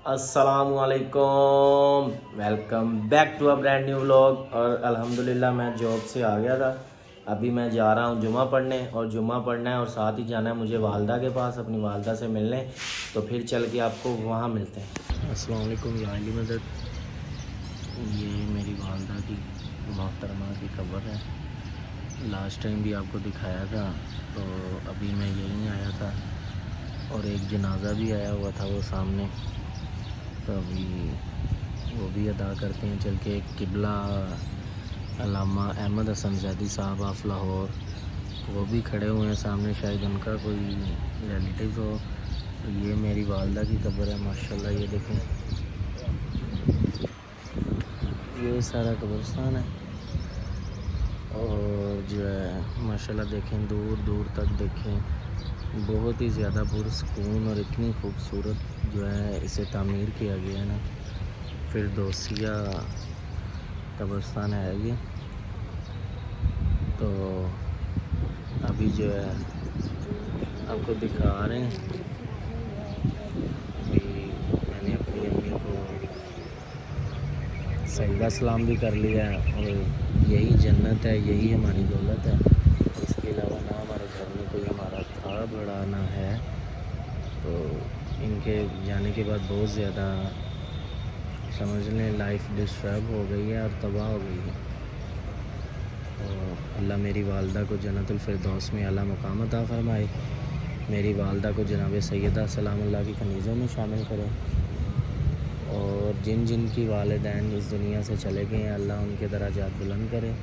अस्सलाम वालेकुम, welcome back to a brand new vlog. और अल्हम्दुलिल्लाह मैं जॉब से आ गया था। अभी मैं जा रहा हूँ जुमा पढ़ने, और जुमा पढ़ना है और साथ ही जाना है मुझे वालदा के पास, अपनी वालदा से मिलने। तो फिर चल के आपको वहाँ मिलते हैं। अस्सलाम वालेकुम या अली मदद। ये मेरी वालदा की मोहतरमा की कब्र है। लास्ट टाइम भी आपको दिखाया था, तो अभी मैं यहीं आया था और एक जनाज़ा भी आया हुआ था वो सामने, तो अभी वो भी अदा करते हैं चल के। किबला अल्लामा अहमद हसन ज़ैदी साहब ऑफ लाहौर, वो भी खड़े हुए हैं सामने, शायद उनका कोई रिलेटिव हो। तो ये मेरी वालदा की कब्र है माशाल्लाह। ये देखें, ये सारा कब्रिस्तान है और जो है माशाल्लाह देखें, दूर दूर तक देखें, बहुत ही ज़्यादा पुरसकून और इतनी खूबसूरत जो है इसे तामीर किया गया है ना। फिरदौसिया कब्रिस्तान है ये। तो अभी जो है आपको दिखा रहे हैं। अभी मैंने अपनी अम्मी को सजदा सलाम भी कर लिया है, और यही जन्नत है, यही हमारी दौलत है। इसके अलावा ना हमारे घर में कोई हमारा था बड़ा ना है। तो इनके जाने के बाद बहुत ज़्यादा समझ लें लाइफ डिस्टर्ब हो गई है और तबाह हो गई है। तो अल्लाह मेरी वालदा को जन्नतुल फिरदौस में आला मुकाम अता फरमाए। मेरी वालदा को जनाब सैयदा सलामुल्लाह की कनीज़ों में शामिल करे, और जिन जिन की वालिदैन इस दुनिया से चले गए हैं अल्लाह उनके दराजात बुलंद करे।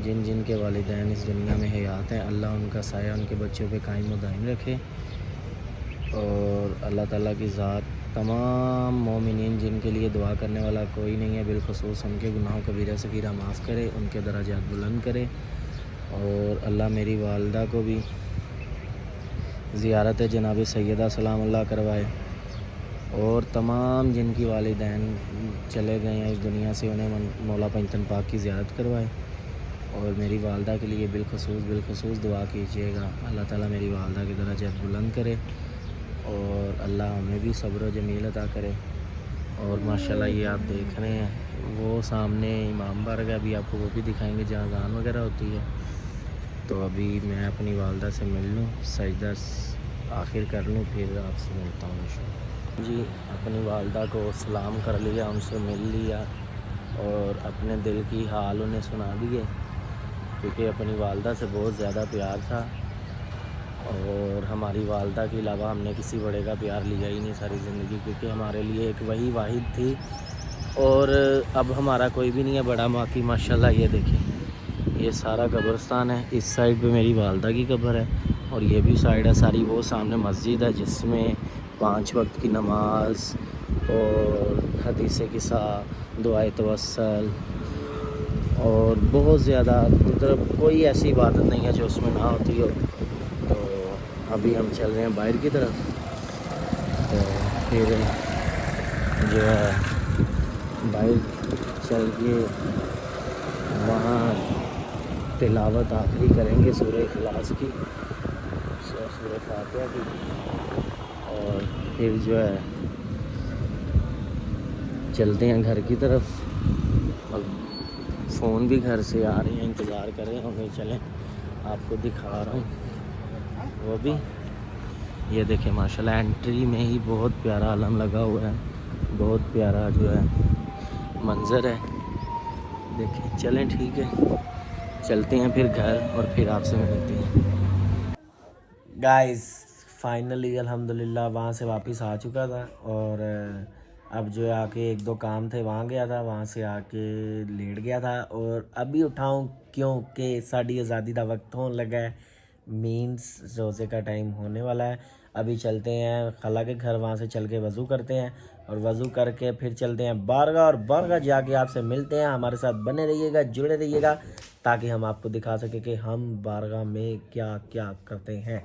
जिन जिन के वालिदैन इस दुनिया में हयात हैं अल्लाह उनका साया उनके बच्चों पे कायम व दायम रखे। और अल्लाह ताला की ज़ात तमाम मोमिनीन जिनके लिए दुआ करने वाला कोई नहीं है, बिलखुसूस उनके गुनाहों कबीरा सगीरा माफ़ करे, उनके दराजात बुलंद करे। और अल्लाह मेरी वालदा को भी ज़ियारत जनाब सैयदा सलामुल्लाह करवाए, और तमाम जिनकी वालिदैन चले गए हैं इस दुनिया से उन्हें मौला पंजतन पाक की ज़ियारत करवाए। और मेरी वालदा के लिए बिलखुसूस दुआ कीजिएगा, अल्लाह ताला मेरी वालदा की दराजात बुलंद करे, और अल्लाह हमें भी सब्र जमील अता करे। और माशाल्लाह ये आप देख रहे हैं वो सामने इमाम बारगाह है, अभी आपको वो भी दिखाएंगे जहाँ अज़ान वगैरह होती है। तो अभी मैं अपनी वालदा से मिल लूँ, सजदा आखिर कर लूँ, फिर आपसे मिलता हूँ इंशाअल्लाह। जी, अपनी वालदा को सलाम कर लिया, उनसे मिल लिया, और अपने दिल की हाल उन्हें सुना दिए, क्योंकि अपनी वालदा से बहुत ज़्यादा प्यार था। और हमारी वालदा के अलावा हमने किसी बड़े का प्यार लिया ही नहीं सारी ज़िंदगी, क्योंकि हमारे लिए एक वही वाहिद थी। और अब हमारा कोई भी नहीं है बड़ा बाकी माशाल्लाह। ये देखिए, ये सारा कब्रिस्तान है। इस साइड पे मेरी वालदा की कब्र है, और ये भी साइड है सारी। वो सामने मस्जिद है जिसमें 5 वक्त की नमाज और हदीस किस्सा, दुआए तवस्सल, और बहुत ज़्यादा मतलब कोई ऐसी इबादत नहीं है जो उसमें ना होती हो। तो अभी हम चल रहे हैं बाहर की तरफ, तो फिर जो है बाहर चल के वहाँ तिलावत आखिरी करेंगे सूरह इखलास की, सूरह फातिहा की, और फिर जो है चलते हैं घर की तरफ। और फ़ोन भी घर से आ रहे हैं, इंतज़ार कर रहे होंगे, चलें आपको दिखा रहा हूँ वो भी। ये देखें माशाल्लाह, एंट्री में ही बहुत प्यारा आलम लगा हुआ है, बहुत प्यारा जो है मंज़र है। देखें, चलें ठीक है, चलते हैं फिर घर, और फिर आपसे मिलते हैं। गाइस फाइनली अल्हम्दुलिल्लाह वहाँ से वापस आ चुका था, और अब जो है आके 1-2 काम थे वहाँ गया था, वहाँ से आके लेट गया था। और अभी उठाऊँ क्योंकि साड़ी आज़ादी का वक्त होने लगा है, मीन्स रोज़े का टाइम होने वाला है। अभी चलते हैं खला के घर, वहाँ से चल के वज़ू करते हैं, और वज़ू करके फिर चलते हैं बारगाह, और बारगाह जाके आपसे मिलते हैं। हमारे साथ बने रहिएगा, जुड़े रहिएगा, ताकि हम आपको दिखा सकें कि हम बारगाह में क्या क्या करते हैं।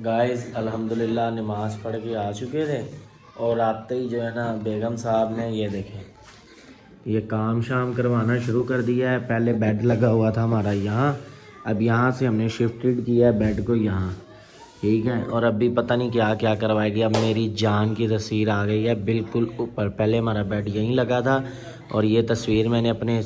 گائز الحمدللہ نماز پڑھ کے آ چکے تھے اور آتے ہی جو ہے نا بیگم صاحب نے یہ دیکھیں یہ کام شام کروانا شروع کر دیا ہے. پہلے بیڈ لگا ہوا تھا ہمارا یہاں, اب یہاں سے ہم نے شفٹڈ کیا ہے بیڈ کو یہاں, ٹھیک ہے. اور ابھی پتہ نہیں کیا کیا کروائے گی. اب میری جان کی تصویر آ گئی ہے بالکل اوپر. پہلے ہمارا بیڈ یہیں لگا تھا اور یہ تصویر میں نے اپنے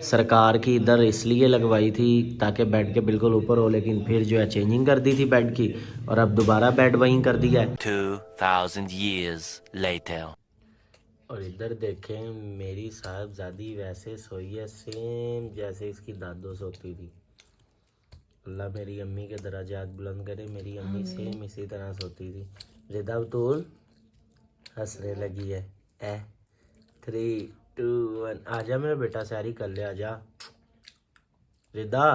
سرکار کی ادھر اس لیے لگوائی تھی تاکہ بیڈ کے بالکل اوپر ہو, لیکن پھر جو ہے چینجنگ کر دی تھی بیڈ کی اور اب دوبارہ بیڈ وہیں کر دیا ہے. 2000 years later. اور ادھر دیکھیں میری صاحبزادی ویسے سوئی ہے سیم جیسے اس کی دادو سوتی تھی. اللہ میری امی کے درجات بلند کرے. میری امی سیم اسی طرح سوتی تھی. ردا بطول ہنسنے لگی ہے. 3 2 1 آ جا میرا بیٹا, ساری کر لے, آ جا ردا.